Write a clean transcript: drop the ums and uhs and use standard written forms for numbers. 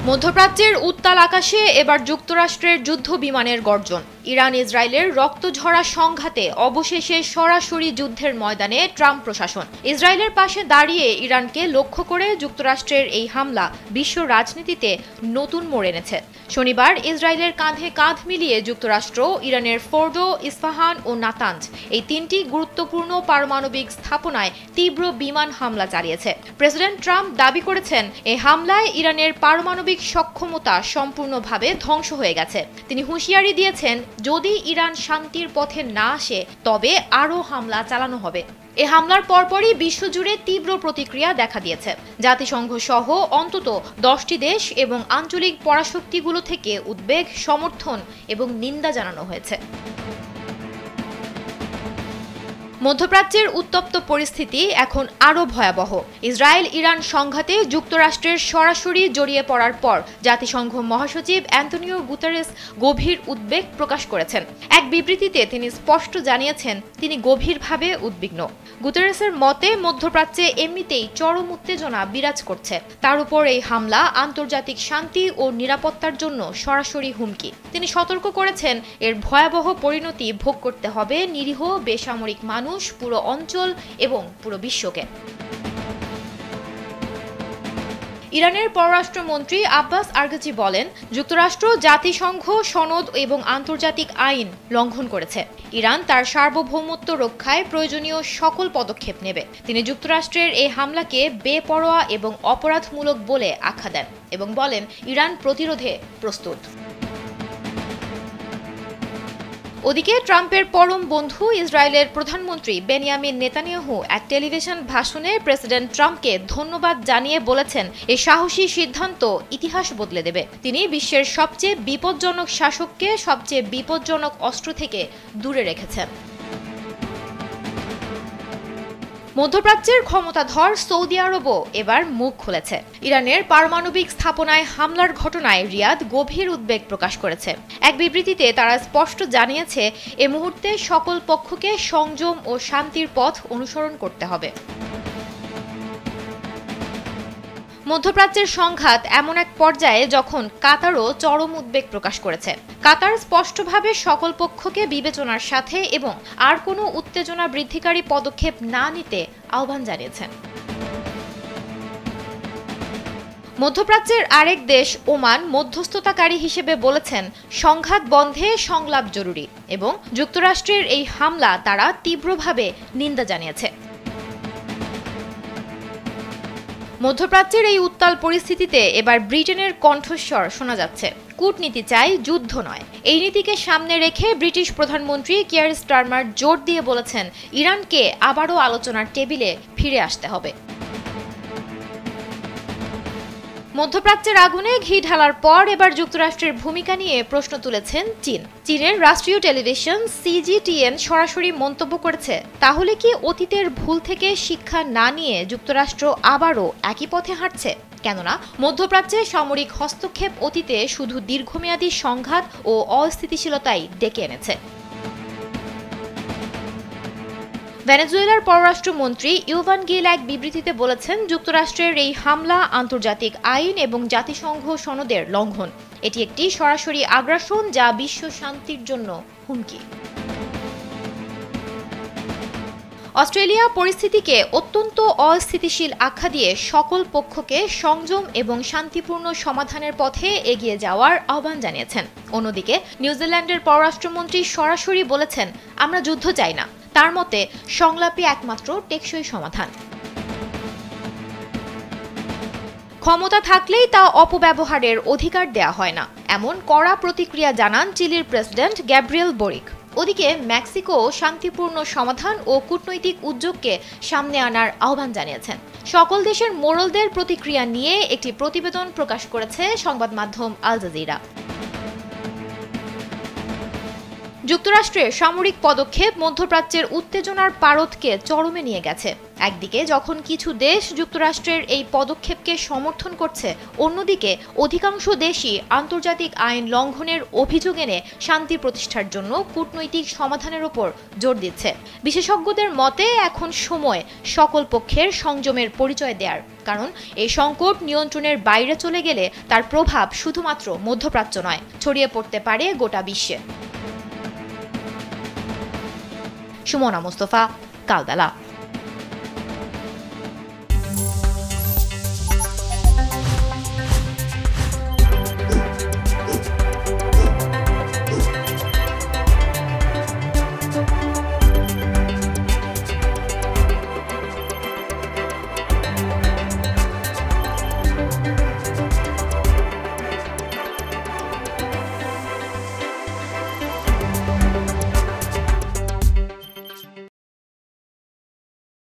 মধ্যপ্রাচ্যের উত্তাল আকাশে এবার যুক্তরাষ্ট্রের যুদ্ধ বিমানের গর্জন। ইরান ইসরায়েলের রক্তঝরা সংঘাতে অবশেষে সরাসরি যুদ্ধের ময়দানে ট্রাম্প প্রশাসন। ইসরায়েলের পাশে দাঁড়িয়ে ইরানকে লক্ষ্য করে যুক্তরাষ্ট্রের এই হামলা বিশ্ব রাজনীতিতে নতুন মোড় এনেছে। শনিবার ইসরায়েলের কাঁধে কাঁধ মিলিয়ে যুক্তরাষ্ট্র ইরানের ফোর্ডো, ইস্পাহান ও নাতাঞ্জ এই তিনটি গুরুত্বপূর্ণ পারমাণবিক স্থাপনায় তীব্র বিমান হামলা চালিয়েছে। প্রেসিডেন্ট ট্রাম্প দাবি করেছেন, এই হামলায় ইরানের পারমাণবিক সক্ষমতা সম্পূর্ণভাবে ধ্বংস হয়ে গেছে। তিনি হুঁশিয়ারি দিয়েছেন, যদি ইরান শান্তির পথে না আসে তবে আরও হামলা চালানো হবে। এ হামলার পরপরই বিশ্বজুড়ে তীব্র প্রতিক্রিয়া দেখা দিয়েছে। জাতিসংঘ সহ অন্তত 10টি দেশ এবং আঞ্চলিক পরাশক্তিগুলো থেকে উদ্বেগ, সমর্থন এবং নিন্দা জানানো হয়েছে। মধ্যপ্রাচ্যের উত্তপ্ত পরিস্থিতি এখন আরও ভয়াবহ। ইসরায়েল ইরান সংঘাতে যুক্তরাষ্ট্রের সরাসরি জড়িয়ে পড়ার পর জাতিসংঘ মহাসচিব অ্যান্তোনিও গুতেরেস গভীর উদ্বেগ প্রকাশ করেছেন। এক বিবৃতিতে তিনি স্পষ্ট জানিয়েছেন, তিনি গভীরভাবে উদ্বিগ্ন। গুতেরেসের মতে, মধ্যপ্রাচ্যে এমনিতেই চরম উত্তেজনা বিরাজ করছে। তার উপর এই হামলা আন্তর্জাতিক শান্তি ও নিরাপত্তার জন্য সরাসরি হুমকি। তিনি সতর্ক করেছেন, এর ভয়াবহ পরিণতি ভোগ করতে হবে নিরীহ বেসামরিক মানুষ, পুরো অঞ্চল এবং পুরো বিশ্বকে। ইরানের পররাষ্ট্রমন্ত্রী আব্বাস আরগাচি বলেন, যুক্তরাষ্ট্র জাতিসংঘ সনদ এবং আন্তর্জাতিক আইন লঙ্ঘন করেছে। ইরান তার সার্বভৌমত্ব রক্ষায় প্রয়োজনীয় সকল পদক্ষেপ নেবে। তিনি যুক্তরাষ্ট্রের এই হামলাকে বেপরোয়া এবং অপরাধমূলক বলে আখ্যা দেন এবং বলেন, ইরান প্রতিরোধে প্রস্তুত। ওদিকে ট্রাম্পের পরম বন্ধু ইসরায়েলের প্রধানমন্ত্রী বেনিয়ামিন নেতানিয়াহু এক টেলিভিশন ভাষণে প্রেসিডেন্ট ট্রাম্পকে ধন্যবাদ জানিয়ে বলেছেন, এই সাহসী সিদ্ধান্ত ইতিহাস বদলে দেবে। তিনি বিশ্বের সবচেয়ে বিপজ্জনক শাসককে সবচেয়ে বিপজ্জনক অস্ত্র থেকে দূরে রেখেছেন। মধ্যপ্রাচ্যের ক্ষমতাধর সৌদি আরবও এবার মুখ খুলেছে। ইরানের পারমাণবিক স্থাপনায় হামলার ঘটনায় রিয়াদ গভীর উদ্বেগ প্রকাশ করেছে। এক বিবৃতিতে তারা স্পষ্ট জানিয়েছে, এ মুহূর্তে সকল পক্ষকে সংযম ও শান্তির পথ অনুসরণ করতে হবে। মধ্যপ্রাচ্যের সংঘাত এমন এক পর্যায়ে যখন কাতারও চরম উদ্বেগ প্রকাশ করেছে। কাতার স্পষ্টভাবে সকল পক্ষকে বিবেচনার সাথে এবং আর কোনো উত্তেজনা বৃদ্ধিকারী পদক্ষেপ না নিতে আহ্বান জানিয়েছেন। মধ্যপ্রাচ্যের আরেক দেশ ওমান মধ্যস্থতাকারী হিসেবে বলেছেন, সংঘাত বন্ধে সংলাপ জরুরি এবং যুক্তরাষ্ট্রের এই হামলা তারা তীব্রভাবে নিন্দা জানিয়েছে। মধ্যপ্রাচ্যের এই উত্তাল পরিস্থিতিতে এবার ব্রিটেনের কণ্ঠস্বর শোনা যাচ্ছে। কূটনীতি চাই, যুদ্ধ নয়। এই নীতিকে সামনে রেখে ব্রিটিশ প্রধানমন্ত্রী কিয়ার স্টারমার জোর দিয়ে বলেছেন, ইরানকে আবারও আলোচনার টেবিলে ফিরে আসতে হবে। মধ্যপ্রাচ্যের আগুনে ঘি ঢালার পর এবার যুক্তরাষ্ট্রের ভূমিকা নিয়ে প্রশ্ন তুলেছেন চীন। চীনের রাষ্ট্রীয় টেলিভিশন CGTN সরাসরি মন্তব্য করেছে, তাহলে কি অতীতের ভুল থেকে শিক্ষা না নিয়ে যুক্তরাষ্ট্র আবারও একই পথে হাঁটছে? কেননা মধ্যপ্রাচ্যে সামরিক হস্তক্ষেপ অতীতে শুধু দীর্ঘমেয়াদী সংঘাত ও অস্থিতিশীলতাই ডেকে এনেছে। ভেনেজুয়েলার পররাষ্ট্রমন্ত্রী ইউভান গিল এক বিবৃতিতে বলেছেন, যুক্তরাষ্ট্রের এই হামলা আন্তর্জাতিক আইন এবং জাতিসংঘ সনদের লঙ্ঘন। এটি একটি সরাসরি আগ্রাসন যা বিশ্ব শান্তির জন্য হুমকি। অস্ট্রেলিয়া পরিস্থিতিকে অত্যন্ত অস্থিতিশীল আখ্যা দিয়ে সকল পক্ষকে সংযম এবং শান্তিপূর্ণ সমাধানের পথে এগিয়ে যাওয়ার আহ্বান জানিয়েছেন। অন্যদিকে নিউজিল্যান্ডের পররাষ্ট্রমন্ত্রী সরাসরি বলেছেন, আমরা যুদ্ধ চাই না। তার মতে, সংলাপই একমাত্র টেকসই সমাধান। ক্ষমতা থাকলেই তা অপব্যবহারের অধিকার দেয়া হয় না, এমন কড়া প্রতিক্রিয়া জানান চিলির প্রেসিডেন্ট গ্যাব্রিয়েল বোরিক। ওদিকে মেক্সিকো শান্তিপূর্ণ সমাধান ও কূটনৈতিক উদ্যোগকে সামনে আনার আহ্বান জানিয়েছেন। সকল দেশের মোড়লদের প্রতিক্রিয়া নিয়ে একটি প্রতিবেদন প্রকাশ করেছে সংবাদ মাধ্যম আল জাজিরা। যুক্তরাষ্ট্রের সামরিক পদক্ষেপ মধ্যপ্রাচ্যের উত্তেজনার পারদকে চরমে নিয়ে গেছে। একদিকে যখন কিছু দেশ যুক্তরাষ্ট্রের এই পদক্ষেপকে সমর্থন করছে, অন্যদিকে অধিকাংশ দেশই আন্তর্জাতিক আইন লঙ্ঘনের অভিযোগ এনে শান্তি প্রতিষ্ঠার জন্য কূটনৈতিক সমাধানের উপর জোর দিচ্ছে। বিশেষজ্ঞদের মতে এখন সময় সকল পক্ষের সংযমের পরিচয় দেওয়ার, কারণ এই সংকট নিয়ন্ত্রণের বাইরে চলে গেলে তার প্রভাব শুধুমাত্র মধ্যপ্রাচ্য নয়, ছড়িয়ে পড়তে পারে গোটা বিশ্বে। সুমনা মুস্তফা, কালবেলা।